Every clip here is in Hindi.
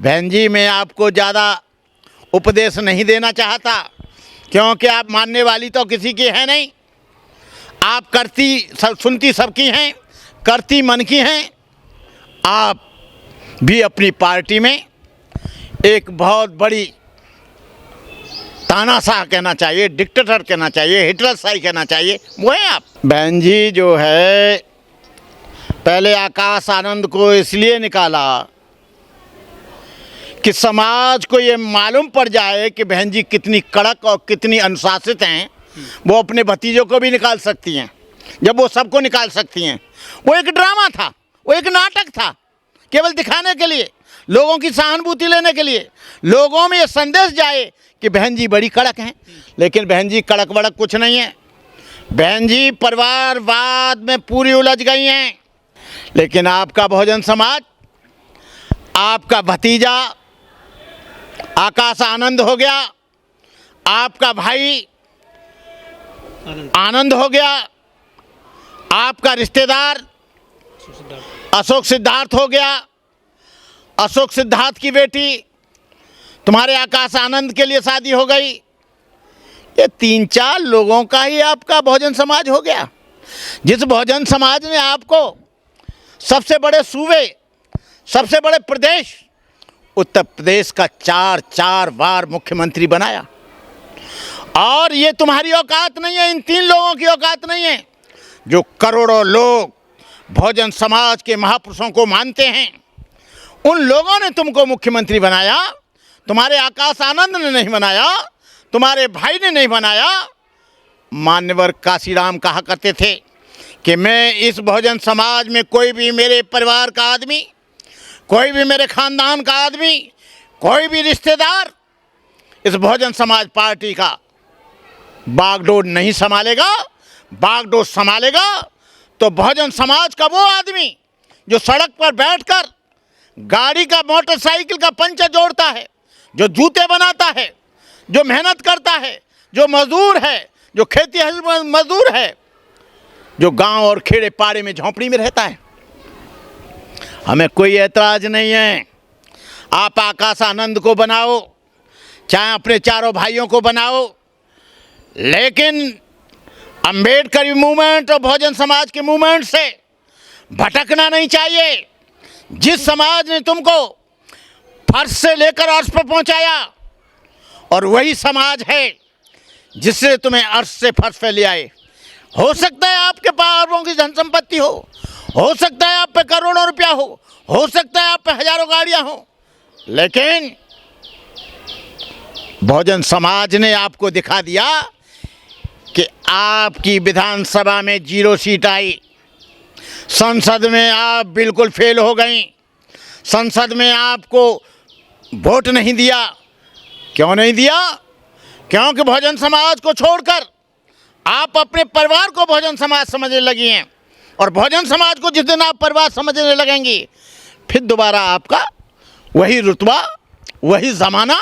बहन जी, मैं आपको ज़्यादा उपदेश नहीं देना चाहता, क्योंकि आप मानने वाली तो किसी की है नहीं। आप करती सब सुनती सबकी हैं, करती मन की हैं। आप भी अपनी पार्टी में एक बहुत बड़ी तानाशाह कहना चाहिए, डिक्टेटर कहना चाहिए, हिटलरशाही कहना चाहिए, वो है आप। बहन जी जो है, पहले आकाश आनंद को इसलिए निकाला कि समाज को ये मालूम पड़ जाए कि बहन जी कितनी कड़क और कितनी अनुशासित हैं। वो अपने भतीजों को भी निकाल सकती हैं, जब वो सबको निकाल सकती हैं। वो एक ड्रामा था, वो एक नाटक था, केवल दिखाने के लिए, लोगों की सहानुभूति लेने के लिए, लोगों में ये संदेश जाए कि बहन जी बड़ी कड़क हैं। लेकिन बहन जी कड़क वड़क कुछ नहीं है। बहन जी परिवारवाद में पूरी उलझ गई हैं। लेकिन आपका बहुजन समाज, आपका भतीजा आकाश आनंद हो गया, आपका भाई आनंद हो गया, आपका रिश्तेदार अशोक सिद्धार्थ हो गया, अशोक सिद्धार्थ की बेटी तुम्हारे आकाश आनंद के लिए शादी हो गई। ये 3-4 लोगों का ही आपका बहुजन समाज हो गया। जिस बहुजन समाज ने आपको सबसे बड़े सूबे, सबसे बड़े प्रदेश उत्तर प्रदेश का 4 बार मुख्यमंत्री बनाया। और ये तुम्हारी औकात नहीं है, इन 3 लोगों की औकात नहीं है जो करोड़ों लोग बहुजन समाज के महापुरुषों को मानते हैं। उन लोगों ने तुमको मुख्यमंत्री बनाया, तुम्हारे आकाश आनंद ने नहीं बनाया, तुम्हारे भाई ने नहीं बनाया। मान्यवर काशीराम कहा करते थे कि मैं इस बहुजन समाज में कोई भी मेरे परिवार का आदमी, कोई भी मेरे खानदान का आदमी, कोई भी रिश्तेदार इस बहुजन समाज पार्टी का बागडोर नहीं संभालेगा। बागडोर संभालेगा तो बहुजन समाज का वो आदमी जो सड़क पर बैठकर गाड़ी का, मोटरसाइकिल का पंचर जोड़ता है, जो जूते बनाता है, जो मेहनत करता है, जो मजदूर है, जो खेती मजदूर है, जो गांव और खेड़े पाड़े में झोंपड़ी में रहता है। हमें कोई ऐतराज नहीं है। आप आकाश आनंद को बनाओ, चाहे अपने चारों भाइयों को बनाओ, लेकिन अंबेडकरी मूवमेंट और बहुजन समाज के मूवमेंट से भटकना नहीं चाहिए। जिस समाज ने तुमको फर्श से लेकर अर्श पर पहुंचाया, और वही समाज है जिससे तुम्हें अर्श से फर्श पे ले आए। हो सकता है आपके पास अरबों की धन संपत्ति हो सकता है आप पे करोड़ों रुपया हो सकता है आप पे हजारों गाड़ियां हो, लेकिन बहुजन समाज ने आपको दिखा दिया कि आपकी विधानसभा में 0 सीट आई, संसद में आप बिल्कुल फेल हो गई, संसद में आपको वोट नहीं दिया। क्यों नहीं दिया? क्योंकि बहुजन समाज को छोड़कर आप अपने परिवार को बहुजन समाज समझने लगी हैं। और बहुजन समाज को जिस दिन आप परिवार समझने लगेंगी, फिर दोबारा आपका वही रुतबा, वही ज़माना,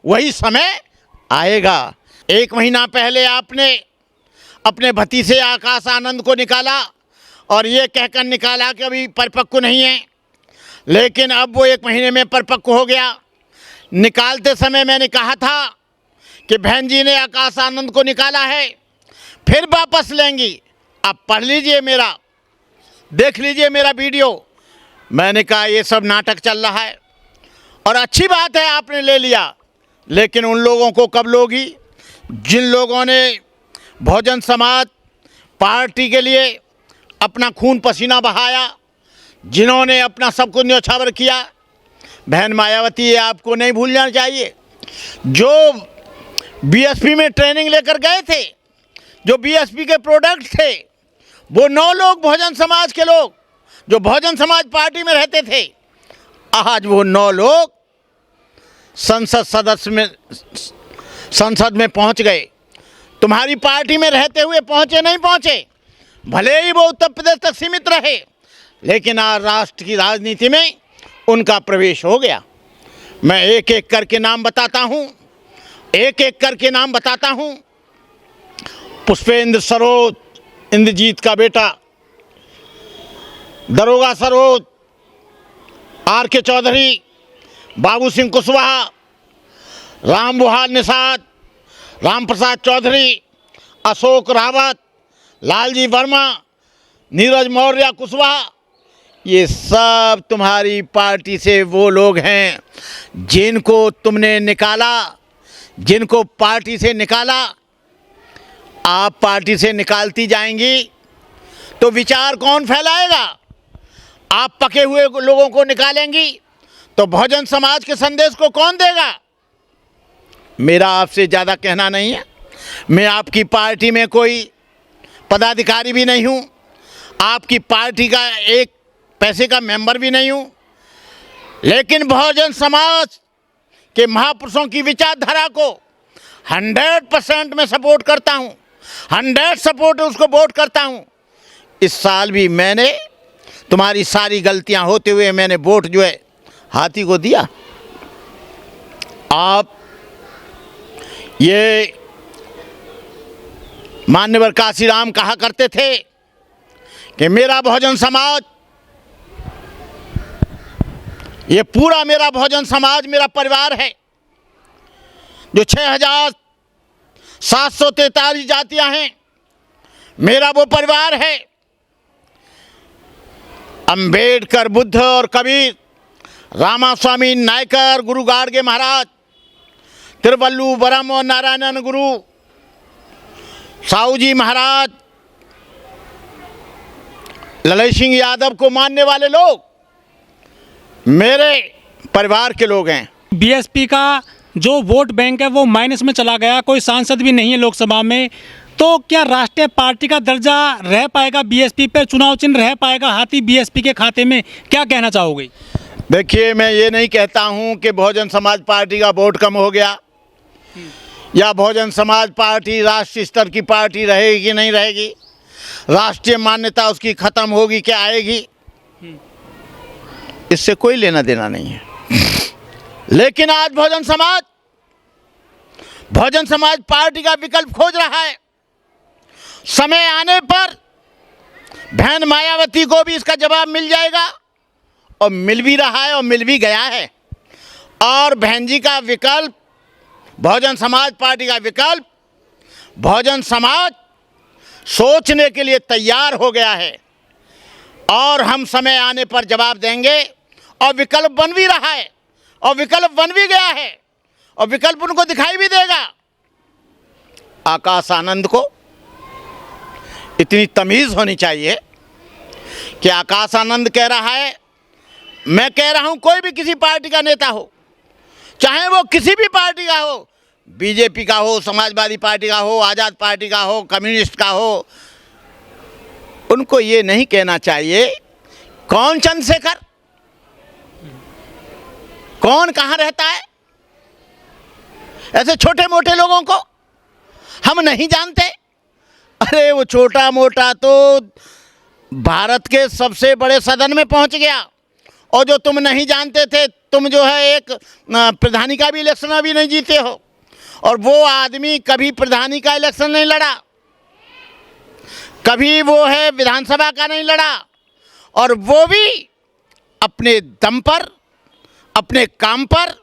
वही समय आएगा। 1 महीना पहले आपने अपने भतीजे आकाश आनंद को निकाला और ये कहकर निकाला कि अभी परिपक्व नहीं है, लेकिन अब वो 1 महीने में परिपक्व हो गया। निकालते समय मैंने कहा था कि बहन जी ने आकाश आनंद को निकाला है, फिर वापस लेंगी। आप पढ़ लीजिए, मेरा देख लीजिए मेरा वीडियो। मैंने कहा ये सब नाटक चल रहा है, और अच्छी बात है आपने ले लिया, लेकिन उन लोगों को कब लोगी जिन लोगों ने बहुजन समाज पार्टी के लिए अपना खून पसीना बहाया, जिन्होंने अपना सब कुछ न्यौछावर किया। बहन मायावती, ये आपको नहीं भूलना चाहिए। जो बीएसपी में ट्रेनिंग लेकर गए थे, जो बीएसपी के प्रोडक्ट थे, वो 9 लोग बहुजन समाज के लोग जो बहुजन समाज पार्टी में रहते थे, आज वो 9 लोग संसद में पहुंच गए। तुम्हारी पार्टी में रहते हुए पहुंचे नहीं पहुंचे, भले ही वो उत्तर प्रदेश तक सीमित रहे, लेकिन आज राष्ट्र की राजनीति में उनका प्रवेश हो गया। मैं एक एक करके नाम बताता हूं, एक एक करके नाम बताता हूं। पुष्पेंद्र सरोज, इंद्रजीत का बेटा, दरोगा सरोज, आर के चौधरी, बाबू सिंह कुशवाहा, राम बुहार निषाद, राम प्रसाद चौधरी, अशोक रावत, लालजी वर्मा, नीरज मौर्य कुशवाहा, ये सब तुम्हारी पार्टी से वो लोग हैं जिनको तुमने निकाला, जिनको पार्टी से निकाला। आप पार्टी से निकालती जाएंगी तो विचार कौन फैलाएगा? आप पके हुए लोगों को निकालेंगी तो बहुजन समाज के संदेश को कौन देगा? मेरा आपसे ज़्यादा कहना नहीं है। मैं आपकी पार्टी में कोई पदाधिकारी भी नहीं हूँ, आपकी पार्टी का एक पैसे का मेंबर भी नहीं हूँ, लेकिन बहुजन समाज के महापुरुषों की विचारधारा को 100% में सपोर्ट करता हूँ, 100 सपोर्ट उसको वोट करता हूँ। इस साल भी मैंने तुम्हारी सारी गलतियाँ होते हुए मैंने वोट जो है हाथी को दिया। आप ये मान्यवर काशीराम कहा करते थे कि मेरा बहुजन समाज, ये पूरा मेरा बहुजन समाज मेरा परिवार है, जो 6743 जातियां हैं, मेरा वो परिवार है। अंबेडकर, बुद्ध और कबीर, रामास्वामी नायकर, गुरु गाडगे महाराज, तिरुवल्लुवरम और नारायणन गुरु, साहू जी महाराज, ललई सिंह यादव को मानने वाले लोग मेरे परिवार के लोग हैं। बीएसपी का जो वोट बैंक है वो माइनस में चला गया, कोई सांसद भी नहीं है लोकसभा में, तो क्या राष्ट्रीय पार्टी का दर्जा रह पाएगा बीएसपी पे, चुनाव चिन्ह रह पाएगा हाथी बीएसपी के खाते में? क्या कहना चाहोगे? देखिए, मैं ये नहीं कहता हूँ कि बहुजन समाज पार्टी का वोट कम हो गया या बहुजन समाज पार्टी राष्ट्रीय स्तर की पार्टी रहेगी कि नहीं रहेगी, राष्ट्रीय मान्यता उसकी खत्म होगी क्या आएगी, इससे कोई लेना देना नहीं है। लेकिन आज बहुजन समाज पार्टी का विकल्प खोज रहा है। समय आने पर बहन मायावती को भी इसका जवाब मिल जाएगा, और मिल भी रहा है और मिल भी गया है। और बहन जी का विकल्प, बहुजन समाज पार्टी का विकल्प, बहुजन समाज सोचने के लिए तैयार हो गया है, और हम समय आने पर जवाब देंगे। और विकल्प बन भी रहा है, और विकल्प बन भी गया है, और विकल्प उनको दिखाई भी देगा। आकाश आनंद को इतनी तमीज़ होनी चाहिए कि आकाश आनंद कह रहा है, मैं कह रहा हूं कोई भी किसी पार्टी का नेता हो, चाहे वो किसी भी पार्टी का हो, बीजेपी का हो, समाजवादी पार्टी का हो, आज़ाद पार्टी का हो, कम्युनिस्ट का हो, उनको ये नहीं कहना चाहिए कौन चंद्रशेखर, कौन कहाँ रहता है। ऐसे छोटे मोटे लोगों को हम नहीं जानते। अरे वो छोटा मोटा तो भारत के सबसे बड़े सदन में पहुंच गया, और जो तुम नहीं जानते थे, तुम जो है एक प्रधानी का भी इलेक्शन अभी नहीं जीते हो, और वो आदमी कभी प्रधानी का इलेक्शन नहीं लड़ा, कभी वो है विधानसभा का नहीं लड़ा, और वो भी अपने दम पर, अपने काम पर।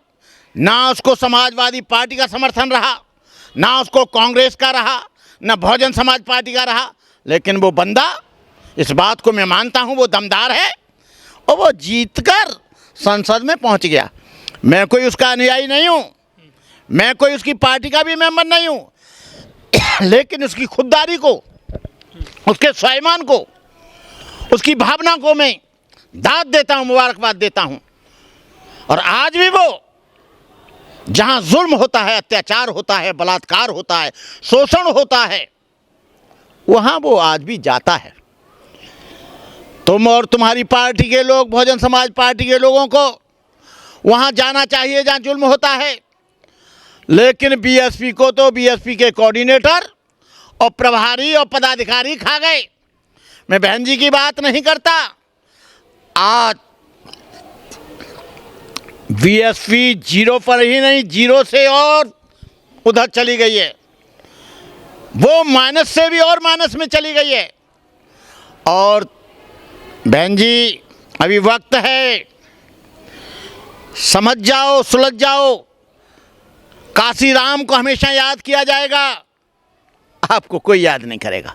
ना उसको समाजवादी पार्टी का समर्थन रहा, ना उसको कांग्रेस का रहा, ना बहुजन समाज पार्टी का रहा, लेकिन वो बंदा, इस बात को मैं मानता हूँ, वो दमदार है, और वो जीतकर संसद में पहुँच गया। मैं कोई उसका अनुयायी नहीं हूँ, मैं कोई उसकी पार्टी का भी मेंबर नहीं हूँ, लेकिन उसकी खुददारी को, उसके स्वाभिमान को, उसकी भावना को मैं दाद देता हूँ, मुबारकबाद देता हूँ। और आज भी वो जहाँ जुल्म होता है, अत्याचार होता है, बलात्कार होता है, शोषण होता है, वहाँ वो आज भी जाता है। तुम और तुम्हारी पार्टी के लोग, बहुजन समाज पार्टी के लोगों को वहाँ जाना चाहिए जहाँ जुल्म होता है, लेकिन बीएसपी को तो बीएसपी के कोऑर्डिनेटर और प्रभारी और पदाधिकारी खा गए। मैं बहन जी की बात नहीं करता, आज बीएसपी जीरो पर ही नहीं, जीरो से और उधर चली गई है, वो माइनस से भी और माइनस में चली गई है। और बहन जी, अभी वक्त है समझ जाओ, सुलझ जाओ। काशीराम को हमेशा याद किया जाएगा, आपको कोई याद नहीं करेगा।